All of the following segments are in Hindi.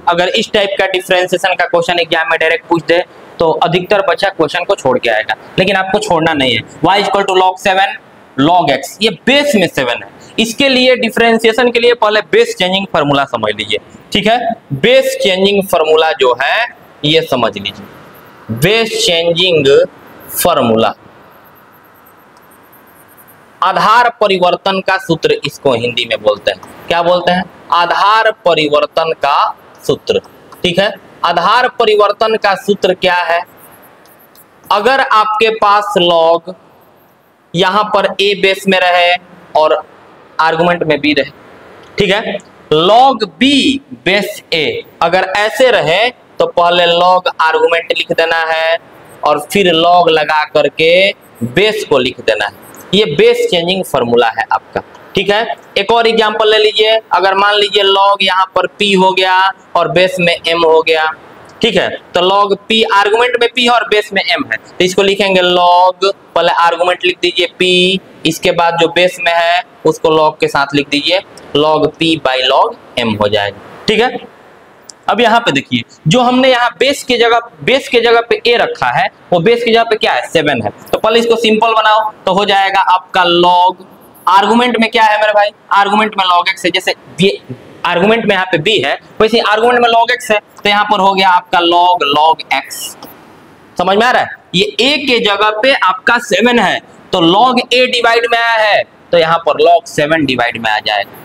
अगर इस टाइप का डिफरेंशिएशन का क्वेश्चन एग्जाम में डायरेक्ट पूछ दे तो अधिकतर बच्चा क्वेश्चन को छोड़ के आएगा, लेकिन आपको छोड़ना नहीं है। y equal to log 7 log x, ये बेस में 7 है। इसके लिए डिफरेंशिएशन के लिए पहले बेस चेंजिंग फार्मूला समझ लीजिए, ठीक है। बेस चेंजिंग फार्मूला जो है ये समझ लीजिए, बेस चेंजिंग फार्मूला, आधार परिवर्तन का सूत्र इसको हिंदी में बोलते हैं। क्या बोलते हैं? आधार परिवर्तन का सूत्र, ठीक है। आधार परिवर्तन का सूत्र क्या है? अगर आपके पास लॉग यहां पर a बेस में रहे और आर्गुमेंट में b रहे, ठीक है, log b बेस a अगर ऐसे रहे तो पहले log आर्गुमेंट लिख देना है और फिर log लगा करके बेस को लिख देना है। ये बेस चेंजिंग फार्मूला है आपका, ठीक है। एक और एग्जांपल ले लीजिए, अगर मान लीजिए log यहाँ पर p हो गया और बेस में m हो गया, ठीक है, तो log p आर्गुमेंट में p है और बेस में m है, तो इसको लिखेंगे log, पहले आर्गुमेंट लिख दीजिए p, इसके बाद जो बेस में है उसको log के साथ लिख दीजिए, log p by log m हो जाएगा, ठीक है। अब यहाँ पे देखिए, जो हमने यहाँ बेस के जगह पे a रखा है, वो बेस की जगह पे क्या है? 7 है। तो पहले इसको सिंपल बनाओ तो हो जाएगा आपका log, आर्गुमेंट में क्या है मेरे भाई? आर्गुमेंट में log x है, जैसे आर्गुमेंट में यहाँ पे b है वैसे आर्गुमेंट में log x है, तो यहाँ पर हो गया आपका log x। समझ में आ रहा है? ये a के जगह पे आपका 7 है तो log a डिवाइड में आया है तो यहाँ पर log 7 डिवाइड में आ जाएगा,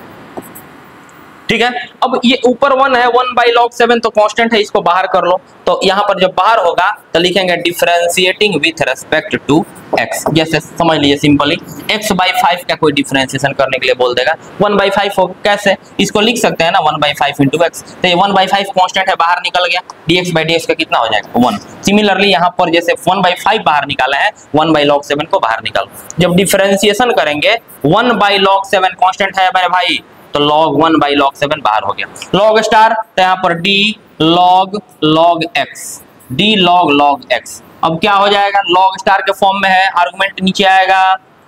ठीक है। अब ये ऊपर 1 है, 1 बाई log 7 तो कांस्टेंट है, इसको बाहर कर लो, तो यहाँ पर जब बाहर होगा तो लिखेंगे differentiating with respect to x, जैसे समझ लीजिए सिंपली x बाई 5 का कोई डिफरेंशिएशन करने के लिए बोल देगा 1 बाई 5 हो, कैसे इसको लिख सकते हैं ना 1 बाई 5 इंटू x, तो ये 1 बाई 5 कांस्टेंट है, बाहर निकल गया, dx बाई dx का कितना हो जाएगा? 1। सिमिलरली यहाँ पर जैसे 1 बाई 5 बाहर निकाला है, 1 बाई log 7 को बाहर निकालो, जब डिफरेंशिएशन करेंगे 1 बाई log 7 कांस्टेंट है मेरे भाई, तो log 1 बाई log 7 बाहर हो गया, log स्टार तो यहाँ पर d log x, d log x। अब क्या हो जाएगा? log स्टार के फॉर्म में है, आर्गुमेंट नीचे आएगा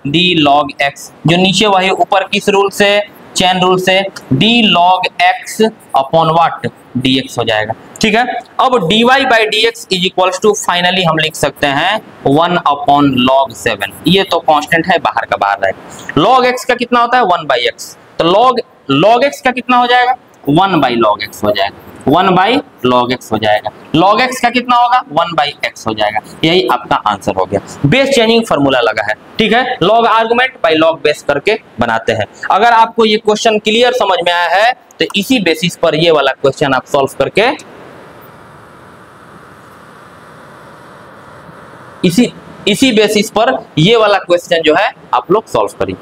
d log x, जो नीचे वही ऊपर किस रूल से? चेन रूल से, d log x upon what? dx हो जाएगा, ठीक है। अब dy by dx is equals to finally हम लिख सकते हैं 1 अपॉन log 7, ये तो कांस्टेंट है, बाहर का बाहर रहेगा। log x का कितना होता है? 1 बाई x, तो log x का कितना हो जाएगा? 1 बाई log x हो जाएगा, 1 बाई log x हो जाएगा। log x का कितना होगा? 1 बाई x हो जाएगा। यही आपका आंसर हो गया। बेस चेंजिंग फार्मूला लगा है, ठीक है। log argument by log base करके बनाते हैं। अगर आपको ये क्वेश्चन क्लियर समझ में आया है तो इसी बेसिस पर ये वाला क्वेश्चन आप सॉल्व करके इसी बेसिस पर ये वाला क्वेश्चन जो है आप लोग सॉल्व करिए।